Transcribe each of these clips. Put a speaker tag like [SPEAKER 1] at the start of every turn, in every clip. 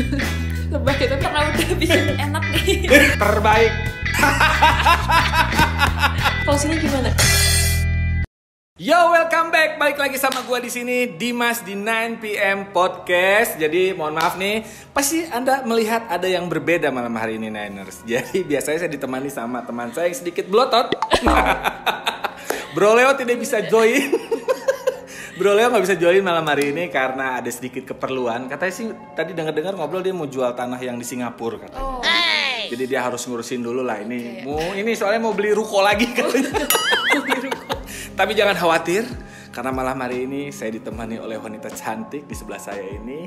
[SPEAKER 1] Lebay tapi karena udah bikin enak nih.
[SPEAKER 2] Terbaik.
[SPEAKER 1] Closingnya gimana?
[SPEAKER 2] Yo, welcome back. Balik lagi sama gua di sini, Dimas di 9pm Podcast. Jadi mohon maaf nih, pasti Anda melihat ada yang berbeda malam hari ini, Niners. Jadi biasanya saya ditemani sama teman saya yang sedikit belotot. Bro Leo tidak bisa join. Bro Leo nggak bisa join malam hari ini karena ada sedikit keperluan. Katanya sih tadi dengar-dengar ngobrol dia mau jual tanah yang di Singapura katanya.
[SPEAKER 1] Oh.
[SPEAKER 2] Jadi dia harus ngurusin dulu lah ini. Ini soalnya mau beli ruko lagi katanya. Tapi jangan khawatir, karena malam hari ini saya ditemani oleh wanita cantik di sebelah saya ini,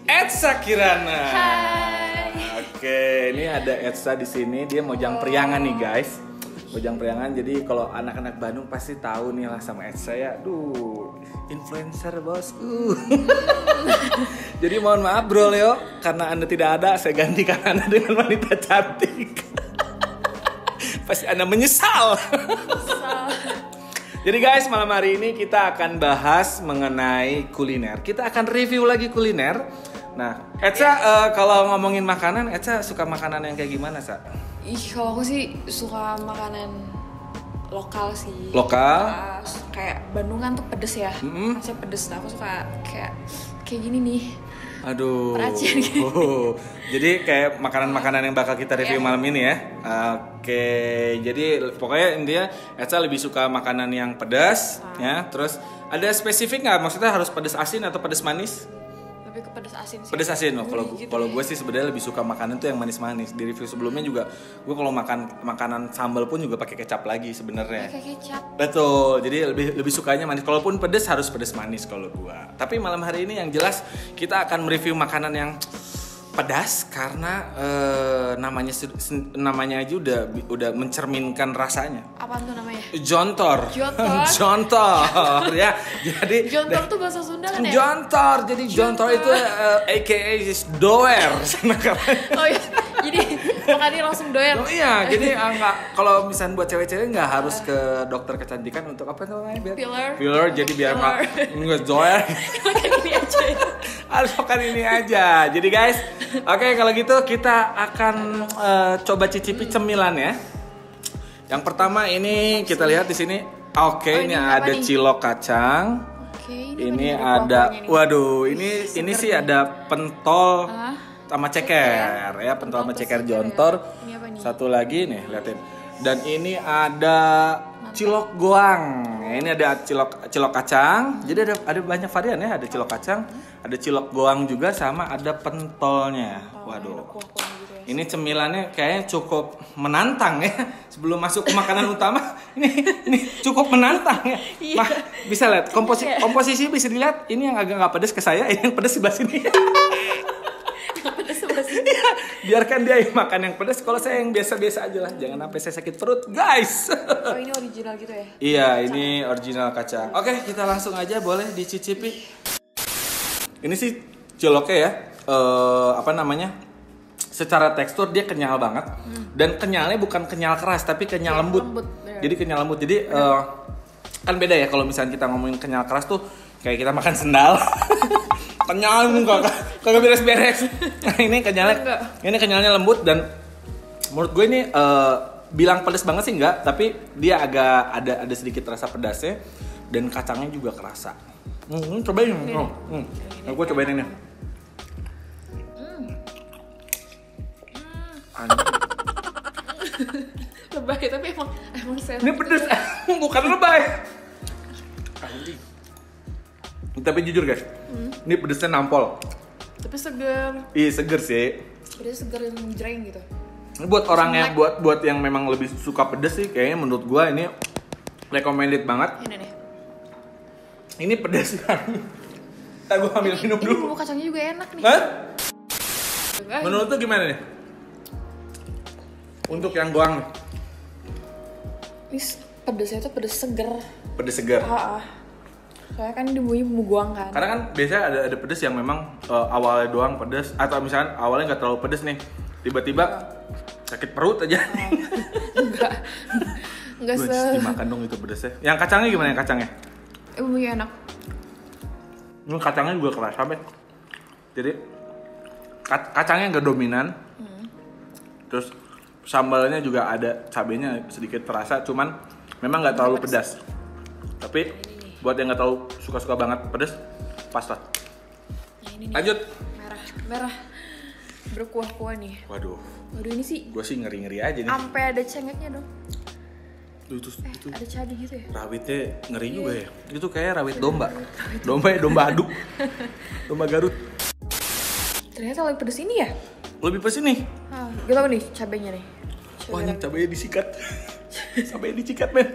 [SPEAKER 2] Edsa Kirana.
[SPEAKER 1] Hai.
[SPEAKER 2] Oke, ini ada Edsa di sini. Dia Mojang Priangan nih guys. Mojang Priangan. Jadi kalau anak-anak Bandung pasti tahu nih lah sama Edsa ya. Duh, influencer bosku. Jadi mohon maaf Bro Leo, karena Anda tidak ada, saya gantikan Anda dengan wanita cantik. Pasti Anda menyesal. Jadi guys, malam hari ini kita akan bahas mengenai kuliner. Kita akan review lagi kuliner. Nah, Edsa kalau ngomongin makanan, Edsa suka makanan yang kayak gimana, Sa?
[SPEAKER 1] Kalau aku sih suka makanan lokal sih.
[SPEAKER 2] Lokal?
[SPEAKER 1] Kayak Bandung kan tuh pedes ya. Masih pedes. Nah, aku suka kayak gini nih.
[SPEAKER 2] Aduh.
[SPEAKER 1] Peracin gitu.
[SPEAKER 2] Jadi kayak makanan-makanan yang bakal kita review malam ini ya. Oke, jadi pokoknya intinya Edsa lebih suka makanan yang pedas ya. Terus ada spesifik nggak? Maksudnya harus pedas asin atau pedas manis?
[SPEAKER 1] Lebih ke pedes asin sih.
[SPEAKER 2] Pedas asin loh.
[SPEAKER 1] Gitu
[SPEAKER 2] Kalau
[SPEAKER 1] ya.
[SPEAKER 2] gue sih sebenarnya lebih suka makanan tuh yang manis-manis. Di review sebelumnya juga gue kalau makan makanan sambal pun juga pakai kecap lagi sebenarnya.
[SPEAKER 1] Kayak kecap.
[SPEAKER 2] Betul. Jadi lebih sukanya manis. Kalaupun pedas harus pedas manis kalau gue. Tapi malam hari ini yang jelas kita akan mereview makanan yang pedas karena namanya aja udah mencerminkan rasanya.
[SPEAKER 1] Apaan tuh namanya?
[SPEAKER 2] Jontor.
[SPEAKER 1] Jontor?
[SPEAKER 2] Jontor ya. Jadi
[SPEAKER 1] Jontor tuh bahasa Sunda kan ya?
[SPEAKER 2] Jontor. Jadi Jontor itu aka doer.
[SPEAKER 1] Oh iya. Jadi makannya langsung doyan.
[SPEAKER 2] Oh iya, jadi enggak kalau misalnya buat cewek-cewek nggak harus ke dokter kecantikan untuk apa namanya biar filler, jadi biar nggak doer.
[SPEAKER 1] Makan ini aja.
[SPEAKER 2] Harus makan ini aja. Jadi guys, oke kalau gitu kita akan coba cicipi cemilan ya. Yang pertama ini kita lihat di sini. Oke, ini ada
[SPEAKER 1] nih?
[SPEAKER 2] Cilok kacang.
[SPEAKER 1] Oke,
[SPEAKER 2] Ini ada, waduh, ini sih ada pentol sama ceker ya, pentol sama ceker Jontor.
[SPEAKER 1] Ini apa nih?
[SPEAKER 2] Satu lagi nih, liatin. Dan ini ada cilok goang. Ini ada cilok kacang. Jadi ada banyak varian ya, ada cilok kacang, ada cilok goang juga sama ada pentolnya. Waduh. Ini cemilannya kayaknya cukup menantang ya. Sebelum masuk ke makanan utama, ini cukup menantang ya. Mah, bisa lihat komposisi bisa dilihat. Ini yang agak nggak pedas ke saya, ini yang pedas sebelah sini. Biarkan dia yang makan yang pedas, kalau saya yang biasa-biasa aja lah. Jangan sampai saya sakit perut, guys.
[SPEAKER 1] Oh, ini original gitu ya?
[SPEAKER 2] Iya, ini original kacang. Oke, kita langsung aja, boleh dicicipi. Ini sih ciloknya ya, apa namanya? Secara tekstur dia kenyal banget. Dan kenyalnya bukan kenyal keras, tapi kenyal lembut. Jadi kenyal lembut. Jadi kan beda ya kalau misalnya kita ngomongin kenyal keras tuh kayak kita makan sendal. Kenyal kagak beres-beres. Nah, ini kenyalnya lembut dan menurut gue ini bilang pedas banget sih enggak, tapi dia agak ada sedikit rasa pedasnya dan kacangnya juga kerasa. Cobain. Gue cobain ini.
[SPEAKER 1] Lebay tapi emang
[SPEAKER 2] Ini pedas, bukan lebay. Tapi jujur guys, ini pedesnya nampol.
[SPEAKER 1] tapi seger.
[SPEAKER 2] Iya seger sih.
[SPEAKER 1] Pedasnya seger yang jreng gitu.
[SPEAKER 2] Ini buat orang yang buat yang memang lebih suka pedes sih, kayaknya menurut gua ini recommended banget.
[SPEAKER 1] Ini nih.
[SPEAKER 2] Ini pedas kan. Ntar gua ambil minum
[SPEAKER 1] Ini
[SPEAKER 2] dulu.
[SPEAKER 1] bumbu kacangnya juga enak nih.
[SPEAKER 2] Hah? Menurut tuh gimana nih? Untuk yang goang nih.
[SPEAKER 1] Ini pedasnya tuh pedas seger.
[SPEAKER 2] Pedes seger.
[SPEAKER 1] Soalnya kan ini bumbunya bumbu goang kan.
[SPEAKER 2] Karena kan biasanya ada pedes yang memang awalnya doang pedes, atau misalnya awalnya nggak terlalu pedes nih, tiba-tiba sakit perut aja.
[SPEAKER 1] Enggak
[SPEAKER 2] dimakan dong itu pedesnya. Yang kacangnya gimana yang kacangnya?
[SPEAKER 1] Bumbunya enak.
[SPEAKER 2] Ini kacangnya juga kerasa bet. Jadi kacangnya nggak dominan. Terus sambalnya juga ada cabenya sedikit terasa, cuman memang nggak terlalu pedas. Tapi buat yang nggak tahu suka-suka banget pedas, pas lah.
[SPEAKER 1] Nah, ini nih.
[SPEAKER 2] Lanjut.
[SPEAKER 1] Merah. Berkuah-kuah nih.
[SPEAKER 2] Waduh,
[SPEAKER 1] ini sih.
[SPEAKER 2] gue sih ngeri-ngeri aja nih.
[SPEAKER 1] Sampai ada cengeknya dong.
[SPEAKER 2] Itu
[SPEAKER 1] Ada cabai gitu ya.
[SPEAKER 2] rawitnya ngeri juga ya. Itu kayak rawit domba. Domba aduk. Domba Garut.
[SPEAKER 1] Ternyata lebih pedes ini ya?
[SPEAKER 2] Lebih pedes nih.
[SPEAKER 1] Gak tau nih cabainya nih.
[SPEAKER 2] Wah, ini cabainya disikat. Cabainya dicikat, men.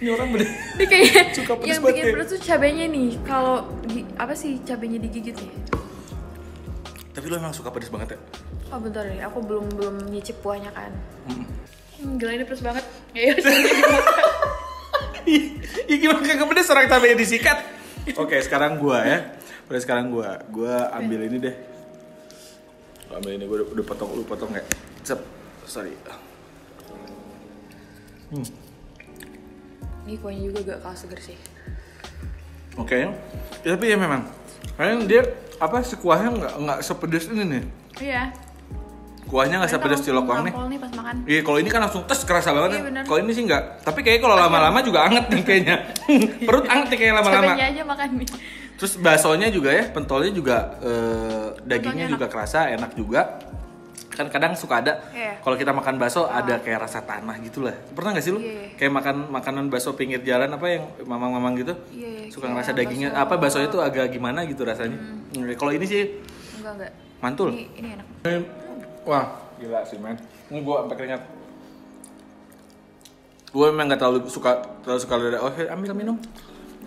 [SPEAKER 2] Ini orang bener.
[SPEAKER 1] Ini kayak
[SPEAKER 2] Suka pedes
[SPEAKER 1] yang
[SPEAKER 2] banget
[SPEAKER 1] bikin
[SPEAKER 2] ya.
[SPEAKER 1] pedes tuh cabainya nih. Kalau apa sih cabainya digigit nih?
[SPEAKER 2] Tapi lo emang suka pedes banget ya?
[SPEAKER 1] Oh bentar nih, aku belum nyicip kuahnya kan. Gila ini pedes banget. Ya
[SPEAKER 2] Iya gimana kagak pedes orang cabainya disikat. Oke, sekarang gua ya. Gua ambil ini deh. Ambil ini, gua udah potong, lu potong nggak? Sorry.
[SPEAKER 1] Ini kuahnya juga gak kalah seger sih.
[SPEAKER 2] Oke. Ya, tapi ya memang kayaknya dia apa sih kuahnya nggak sepedes ini nih.
[SPEAKER 1] Iya.
[SPEAKER 2] Kuahnya nggak sepedes cilok wang nih.
[SPEAKER 1] Nih pas makan.
[SPEAKER 2] Iya, kalau ini kan langsung tes kerasa banget.
[SPEAKER 1] Iya, bener.
[SPEAKER 2] Kalau ini sih nggak. Tapi kayaknya kalau lama-lama juga anget nih kayaknya. Perut anget nih kayak lama-lama.
[SPEAKER 1] Cabainya aja makan nih.
[SPEAKER 2] Terus baksonya juga ya, pentolnya juga dagingnya
[SPEAKER 1] enak.
[SPEAKER 2] juga kerasa, enak juga. Kan kadang suka ada kalau kita makan bakso ada kayak rasa tanah gitu lah. Pernah nggak sih lu?
[SPEAKER 1] Iya.
[SPEAKER 2] Kayak makan makanan bakso pinggir jalan apa yang mamang-mamang gitu?
[SPEAKER 1] Iya,
[SPEAKER 2] Suka
[SPEAKER 1] kayak
[SPEAKER 2] ngerasa dagingnya
[SPEAKER 1] bakso.
[SPEAKER 2] apa baksonya tuh agak gimana gitu rasanya. Kalau ini sih
[SPEAKER 1] Enggak.
[SPEAKER 2] mantul.
[SPEAKER 1] Ini enak.
[SPEAKER 2] Wah, gila sih, men. Ini gua sampai keringat. Gue memang nggak terlalu suka lidah. Oh, ambil minum.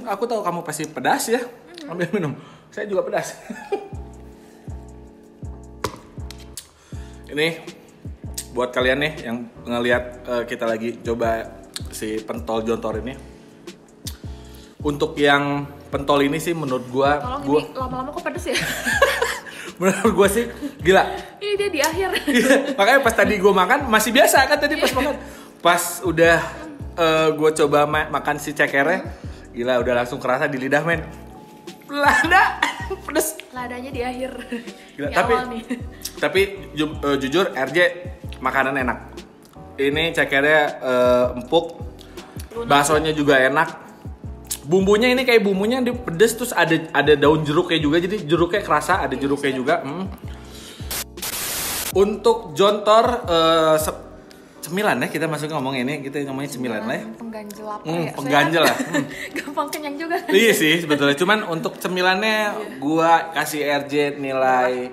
[SPEAKER 2] Aku tahu kamu pasti pedas ya. Ambil minum. Saya juga pedas. Ini buat kalian nih yang ngelihat kita lagi coba si pentol jontor ini. Untuk yang pentol ini sih menurut gua,
[SPEAKER 1] Tolong ini lama-lama kok pedes ya?
[SPEAKER 2] menurut gua sih gila.
[SPEAKER 1] Ini dia di akhir.
[SPEAKER 2] Makanya pas tadi gua makan masih biasa kan tadi pas makan. Pas udah gua coba makan si cekernya, gila udah langsung kerasa di lidah, men. Lada pedes.
[SPEAKER 1] Ladanya di akhir.
[SPEAKER 2] Gila,
[SPEAKER 1] Di
[SPEAKER 2] tapi
[SPEAKER 1] awal nih.
[SPEAKER 2] tapi jujur RJ makanan enak. Ini cekernya empuk. Baksonya juga enak. Bumbunya ini kayak bumbunya pedes terus ada daun jeruknya juga, jadi jeruknya kerasa, ada jeruknya juga. Untuk jontor cemilan ya, kita masuk ngomong ini, kita ngomongin cemilan lah ya.
[SPEAKER 1] Pengganjel apa ya?
[SPEAKER 2] Pengganjel lah.
[SPEAKER 1] Gampang kenyang juga.
[SPEAKER 2] Iya sih sebetulnya, cuman untuk cemilannya gua kasih RJ nilai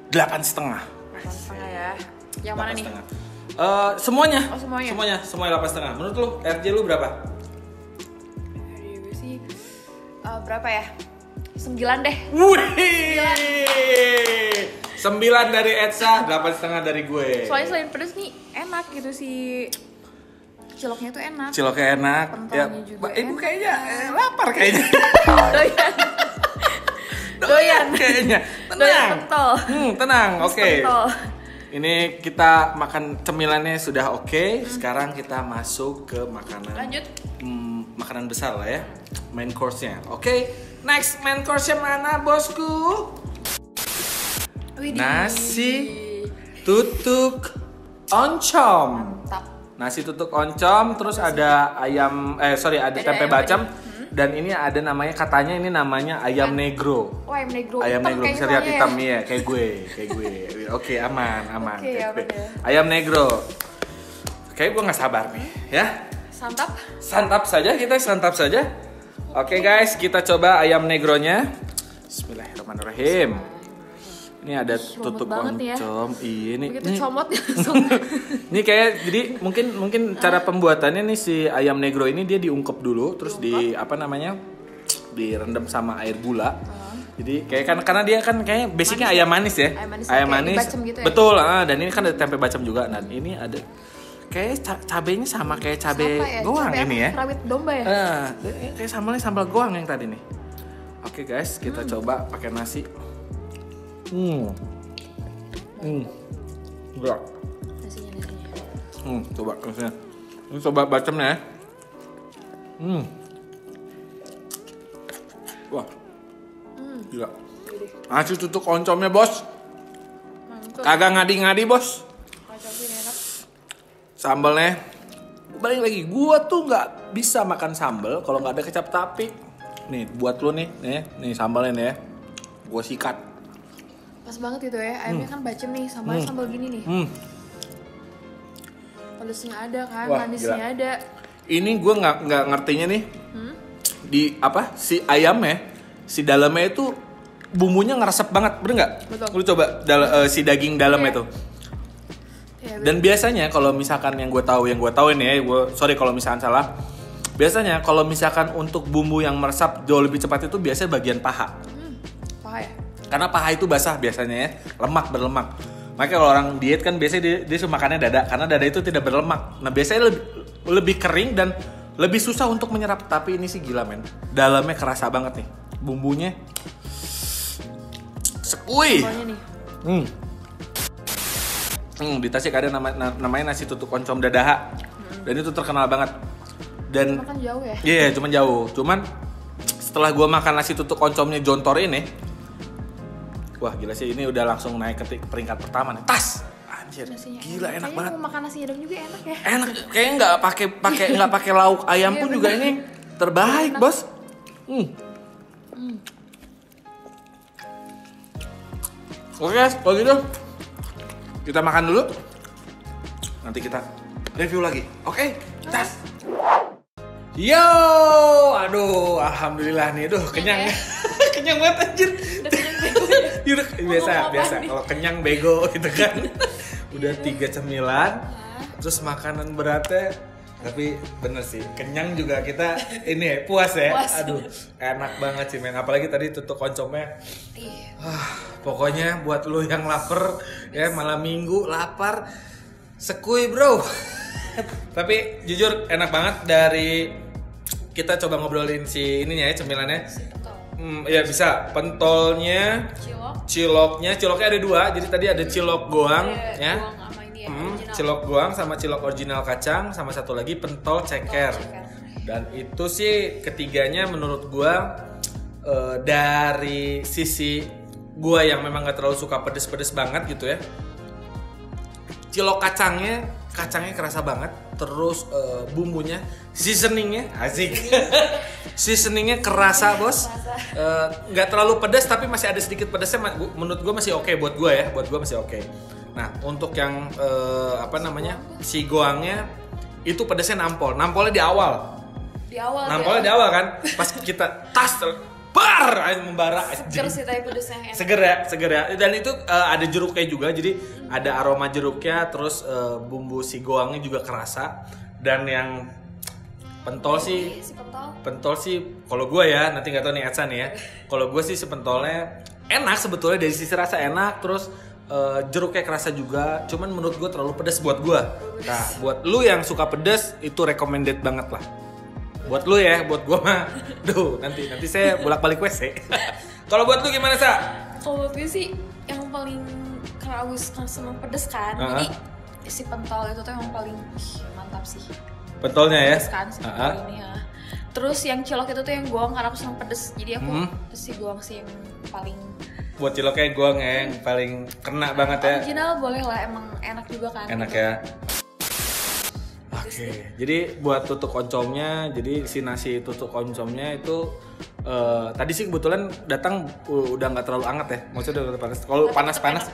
[SPEAKER 2] 8,5.
[SPEAKER 1] Setengah ya. Yang mana nih?
[SPEAKER 2] Semuanya.
[SPEAKER 1] Oh, semuanya.
[SPEAKER 2] Semuanya 8,5. Menurut lu RJ lu berapa?
[SPEAKER 1] Dari gue sih berapa ya? 9 deh.
[SPEAKER 2] Wih. 9 dari Etsa, 8,5 dari gue.
[SPEAKER 1] Soalnya selain pedes nih enak gitu sih. Ciloknya tuh enak.
[SPEAKER 2] Ciloknya enak.
[SPEAKER 1] Pentolnya juga
[SPEAKER 2] Ibu
[SPEAKER 1] enak.
[SPEAKER 2] kayaknya lapar kayaknya.
[SPEAKER 1] Doyan.
[SPEAKER 2] Kayaknya.
[SPEAKER 1] Doyan pentol.
[SPEAKER 2] Tenang. Oke.
[SPEAKER 1] Pentol.
[SPEAKER 2] Ini kita makan cemilannya sudah oke. Sekarang kita masuk ke makanan.
[SPEAKER 1] Lanjut.
[SPEAKER 2] Makanan besar lah ya. Main course-nya. Oke. Next main course-nya mana, bosku?
[SPEAKER 1] Widih.
[SPEAKER 2] Nasi tutuk oncom.
[SPEAKER 1] Mantap.
[SPEAKER 2] Nasi tutuk oncom, terus ada ada tempe
[SPEAKER 1] ayam
[SPEAKER 2] bacem. Dan ini ada katanya ini namanya ayam negro.
[SPEAKER 1] Oh, ayam negro.
[SPEAKER 2] Ayam
[SPEAKER 1] Hitam
[SPEAKER 2] negro
[SPEAKER 1] kayaknya
[SPEAKER 2] bisa lihat
[SPEAKER 1] soalnya
[SPEAKER 2] hitam ya, kayak gue. Oke, aman.
[SPEAKER 1] Oke,
[SPEAKER 2] kayak gue.
[SPEAKER 1] aman ya.
[SPEAKER 2] Ayam negro. Kayak gue nggak sabar nih, ya.
[SPEAKER 1] Santap.
[SPEAKER 2] Kita santap saja. Oke guys, kita coba ayam negronya. Bismillahirrahmanirrahim. Ini ada tutuk
[SPEAKER 1] banget nih ya.
[SPEAKER 2] oncom. Iya nih.
[SPEAKER 1] Begitu comot langsung.
[SPEAKER 2] Ini kayak jadi mungkin cara pembuatannya nih si ayam negro ini dia diungkep dulu, terus direndam sama air gula. Jadi kayak karena dia kan kayaknya basicnya ayam manis ya.
[SPEAKER 1] Ayam manis. Bacem gitu ya?
[SPEAKER 2] Betul, dan ini kan ada tempe bacem juga. Dan ini ada kayak cabenya sama kayak cabe goang
[SPEAKER 1] cabai
[SPEAKER 2] ini ya.
[SPEAKER 1] Rawit domba ya?
[SPEAKER 2] Kayak sambal goang yang tadi nih. Oke guys, kita coba pakai nasi. Enggak.
[SPEAKER 1] Nasinya.
[SPEAKER 2] Coba nasinya. Ini coba bacemnya ya. Wah. Gila. Nasi tutuk oncomnya, bos. Kagak ngadi-ngadi bos.
[SPEAKER 1] Kacang sih enak.
[SPEAKER 2] Sambalnya balik lagi, gua tuh nggak bisa makan sambal kalau nggak ada kecap tapi. Nih buat lu nih sambalnya nih ya. Gua sikat.
[SPEAKER 1] Pas banget itu ya, ayamnya kan bacem nih, sambal gini nih. Pedesnya ada kan,
[SPEAKER 2] Wah,
[SPEAKER 1] manisnya
[SPEAKER 2] gila.
[SPEAKER 1] ada.
[SPEAKER 2] Ini gua nggak ngertinya nih. Di apa si ayamnya, si dalamnya itu bumbunya ngeresep banget, bener nggak?
[SPEAKER 1] Betul.
[SPEAKER 2] Lu coba si daging dalamnya
[SPEAKER 1] Iya.
[SPEAKER 2] tuh.
[SPEAKER 1] Ya,
[SPEAKER 2] Dan biasanya kalau misalkan yang gue tahu nih, sorry kalau misalkan salah. Biasanya kalau misalkan untuk bumbu yang meresap jauh lebih cepat itu biasanya bagian paha.
[SPEAKER 1] paha ya?
[SPEAKER 2] Karena paha itu basah biasanya ya, berlemak. Makanya kalau orang diet kan biasanya dia suka makannya dada, karena dada itu tidak berlemak. Nah biasanya lebih kering dan lebih susah untuk menyerap. Tapi ini sih gila men, dalamnya kerasa banget nih, bumbunya sekui.
[SPEAKER 1] Sambalnya nih.
[SPEAKER 2] Di Tasik ada namanya nasi tutuk oncom dadaha. Dan itu terkenal banget. Dan
[SPEAKER 1] Cuma kan jauh ya?
[SPEAKER 2] iya, cuman jauh. Cuman setelah gua makan nasi tutuk oncomnya Jontor ini, wah gila sih, ini udah langsung naik ke peringkat pertama nih. Tas. Anjir.
[SPEAKER 1] Nasinya
[SPEAKER 2] Gila enak
[SPEAKER 1] Kayaknya
[SPEAKER 2] banget.
[SPEAKER 1] mau makan nasi udang juga enak ya?
[SPEAKER 2] Enak, kayaknya nggak pakai lauk ayam
[SPEAKER 1] Iya,
[SPEAKER 2] pun
[SPEAKER 1] bener.
[SPEAKER 2] juga ini terbaik,
[SPEAKER 1] Enak.
[SPEAKER 2] Bos. Oke, kalau gitu kita makan dulu. Nanti kita review lagi. Oke, tas. Yo, aduh, alhamdulillah nih, kenyang.
[SPEAKER 1] ya?
[SPEAKER 2] Kenyang banget anjir.
[SPEAKER 1] Udah kenyang bego ya?
[SPEAKER 2] Yaudah, biasa.
[SPEAKER 1] Ngomong apa nih?
[SPEAKER 2] Kalau kenyang bego gitu kan. Udah 3 cemilan. Terus makanan beratnya, tapi bener sih, kenyang juga kita ini puas ya.
[SPEAKER 1] Puas.
[SPEAKER 2] Aduh, enak banget sih men. Apalagi tadi tutuk oncomnya.
[SPEAKER 1] Iya.
[SPEAKER 2] Pokoknya buat lu yang lapar ya, malam minggu lapar, sekui bro. Tapi jujur enak banget. Dari kita coba ngobrolin si ininya ya, cemilannya. Ya bisa, pentolnya, ciloknya ada 2. Jadi tadi ada cilok goang ya.
[SPEAKER 1] Goang sama ini ya, original.
[SPEAKER 2] Cilok goang sama cilok original kacang, sama satu lagi pentol ceker. Dan itu sih ketiganya menurut gua dari sisi gua yang memang gak terlalu suka pedes-pedes banget gitu ya. Cilok kacangnya kerasa banget. Terus bumbunya, seasoningnya asik. Seasoningnya kerasa bos. Nggak terlalu pedas tapi masih ada sedikit pedasnya. Menurut gue masih oke buat gue ya. Buat gue masih oke. Nah untuk yang si goangnya itu pedasnya nampolnya di awal. Nampolnya di awal kan. Pas kita tas membara.
[SPEAKER 1] Seger sih tapi pedesnya enak.
[SPEAKER 2] Seger ya. Dan itu ada jeruknya juga, jadi ada aroma jeruknya, terus bumbu si goangnya juga kerasa. Dan yang pentol sih, kalau gue ya, nanti nggak tahu nih Edsa nih ya. Kalau gue sih sepentolnya enak sebetulnya, dari sisi rasa enak, terus jeruknya kerasa juga. Cuman menurut gue terlalu pedas buat gue. Nah, buat lu yang suka pedas itu recommended banget lah. Buat lu ya, buat gua mah, nanti saya bolak-balik WC. Kalau buat lu gimana, Sa?
[SPEAKER 1] Kalau buat gue sih yang paling karena Agus kan seneng pedes kan, jadi si pentol itu tuh yang paling mantap sih.
[SPEAKER 2] Pentolnya ya?
[SPEAKER 1] Pedes kan si pentol ini ya. Terus yang cilok itu tuh yang goang karena aku seneng pedes, jadi aku si goang sih yang paling.
[SPEAKER 2] Buat ciloknya goang yang paling kena banget ya.
[SPEAKER 1] Original boleh lah, emang enak juga kan.
[SPEAKER 2] Enak ya. Oke, jadi buat tutuk oncomnya, jadi si nasi tutuk oncomnya itu tadi sih kebetulan datang udah nggak terlalu hangat ya, maksudnya udah panas. Kalau panas-panas,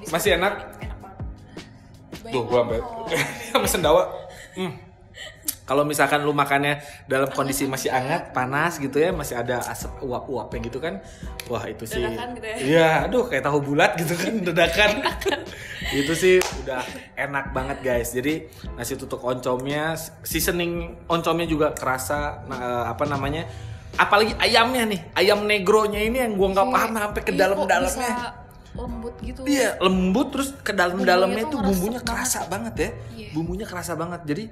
[SPEAKER 2] masih enak.
[SPEAKER 1] Enak banget.
[SPEAKER 2] Tuh, gua sampai sendawa. Kalau misalkan lu makannya dalam kondisi masih hangat, panas gitu ya, masih ada asap uap-uapnya gitu kan, wah itu sih.
[SPEAKER 1] Dadakan gitu ya?
[SPEAKER 2] Iya, aduh kayak tahu bulat gitu kan, dadakan. Itu sih udah enak banget guys. Jadi nasi tutuk oncomnya, seasoning oncomnya juga kerasa. Apalagi ayamnya nih, ayam negronya ini yang gua nggak paham sampai ke dalam-dalamnya.
[SPEAKER 1] Lembut gitu.
[SPEAKER 2] Iya, lembut terus ke dalam-dalamnya tuh bumbunya
[SPEAKER 1] ngeresep
[SPEAKER 2] kerasa banget ya.
[SPEAKER 1] Iya.
[SPEAKER 2] Bumbunya kerasa banget. Jadi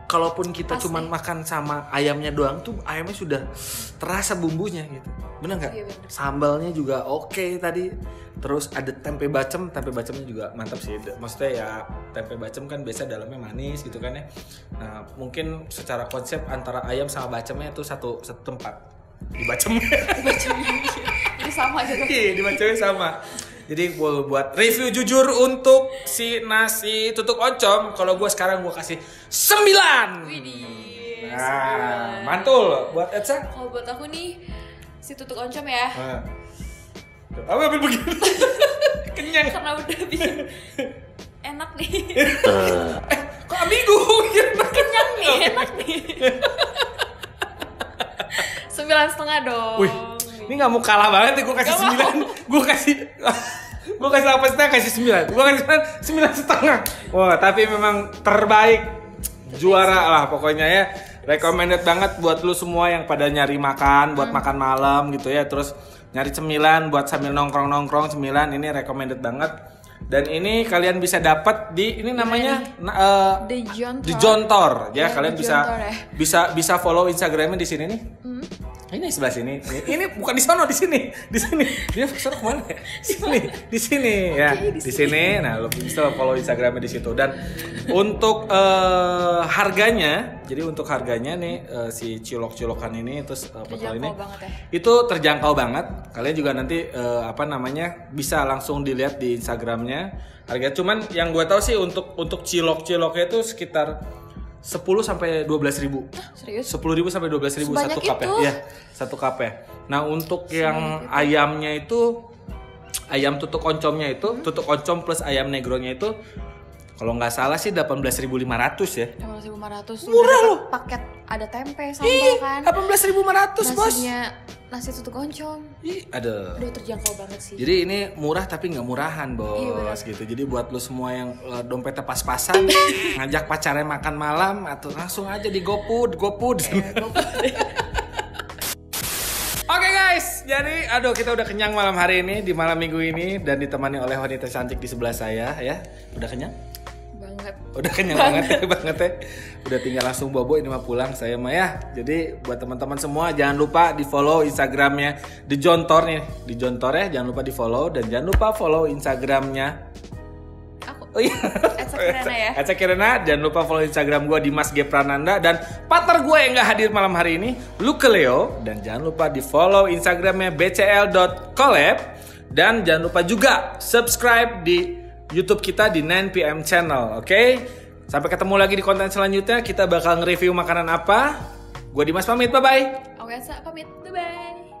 [SPEAKER 2] kalaupun kita cuman makan sama ayamnya doang tuh ayamnya sudah terasa bumbunya gitu. Bener nggak?
[SPEAKER 1] Iya, bener.
[SPEAKER 2] Sambalnya juga oke tadi. Terus ada tempe bacem juga mantap sih. Maksudnya ya tempe bacem kan biasa dalamnya manis gitu kan ya. Nah mungkin secara konsep antara ayam sama bacemnya itu satu tempat. Di bacemnya.
[SPEAKER 1] Ini sama gitu.
[SPEAKER 2] Iya, di bacemnya sama. Jadi gue buat review jujur untuk si nasi tutuk oncom. Kalau gue sekarang gue kasih 9.
[SPEAKER 1] Widih.
[SPEAKER 2] Nah, mantul. Buat Etsa?
[SPEAKER 1] Kalau buat aku nih si tutuk oncom ya.
[SPEAKER 2] Apa ambil begini? Kenyang.
[SPEAKER 1] Karena udah bikin enak nih.
[SPEAKER 2] Kok ambigu?
[SPEAKER 1] Kenyang nih, enak nih. 9,5 dong.
[SPEAKER 2] Wih, ini nggak mau kalah banget nih, gue kasih 9. Gue kasih 8,5, kasih 9. Gue kasih 9,5. Wah, tapi memang terbaik, juara lah pokoknya ya. Recommended banget buat lu semua yang pada nyari makan, buat makan malam gitu ya. Terus nyari cemilan buat sambil nongkrong cemilan, ini recommended banget. Dan ini kalian bisa dapat di ini namanya
[SPEAKER 1] The
[SPEAKER 2] Jontor ya, kalian
[SPEAKER 1] The
[SPEAKER 2] bisa
[SPEAKER 1] Jontor,
[SPEAKER 2] bisa follow Instagramnya di sini nih. Ini sebelah sini. Ini bukan di sono, di sini. Di sini. Dia sono kemana ya? Di sini ya. Di sini. Nah, lo bisa follow Instagramnya di situ. Dan untuk harganya, jadi untuk harganya nih si cilok-cilokan ini terus botol ini itu terjangkau banget. Kalian juga nanti bisa langsung dilihat di Instagramnya. Harga cuman yang gue tahu sih untuk cilok-ciloknya itu sekitar 10 sampai 12 ribu.
[SPEAKER 1] Serius?
[SPEAKER 2] 10 ribu sampai 12 ribu
[SPEAKER 1] sebanyak
[SPEAKER 2] satu cup
[SPEAKER 1] itu?
[SPEAKER 2] ya. Satu cup ya. Nah untuk yang ayamnya itu, ayam tutuk oncomnya itu, tutuk oncom plus ayam negronya itu, kalau nggak salah sih 18.500 ya.
[SPEAKER 1] 18.500.
[SPEAKER 2] Murah loh.
[SPEAKER 1] Paket ada tempe sambal kan.
[SPEAKER 2] 18.500 bos.
[SPEAKER 1] Nasi tutuk oncom.
[SPEAKER 2] Aduh.
[SPEAKER 1] Udah terjangkau banget sih.
[SPEAKER 2] Jadi ini murah tapi nggak murahan bos, gitu. Jadi buat lo semua yang dompetnya pas-pasan, ngajak pacarnya makan malam atau langsung aja di GoFood. Oke guys, jadi kita udah kenyang malam hari ini di malam minggu ini dan ditemani oleh wanita cantik di sebelah saya ya. Udah kenyang? Udah kenyang banget ya. Udah tinggal langsung bobo ini mah pulang saya mah ya. Jadi buat teman-teman semua jangan lupa di follow Instagramnya The Jontor nih, di Jontor ya, jangan lupa di follow dan jangan lupa follow Instagramnya
[SPEAKER 1] aku.
[SPEAKER 2] Oh iya,
[SPEAKER 1] Etsa Kirana ya.
[SPEAKER 2] Etsa Kirana, jangan lupa follow Instagram gue Dimas G Prananda dan partner gue yang nggak hadir malam hari ini Luke Leo, dan jangan lupa di follow Instagramnya bcl.collab dan jangan lupa juga subscribe di YouTube kita di 9PM channel, oke? Sampai ketemu lagi di konten selanjutnya. Kita bakal nge-review makanan apa. Gue Dimas pamit, bye-bye.
[SPEAKER 1] Oke, Etsa pamit, bye-bye.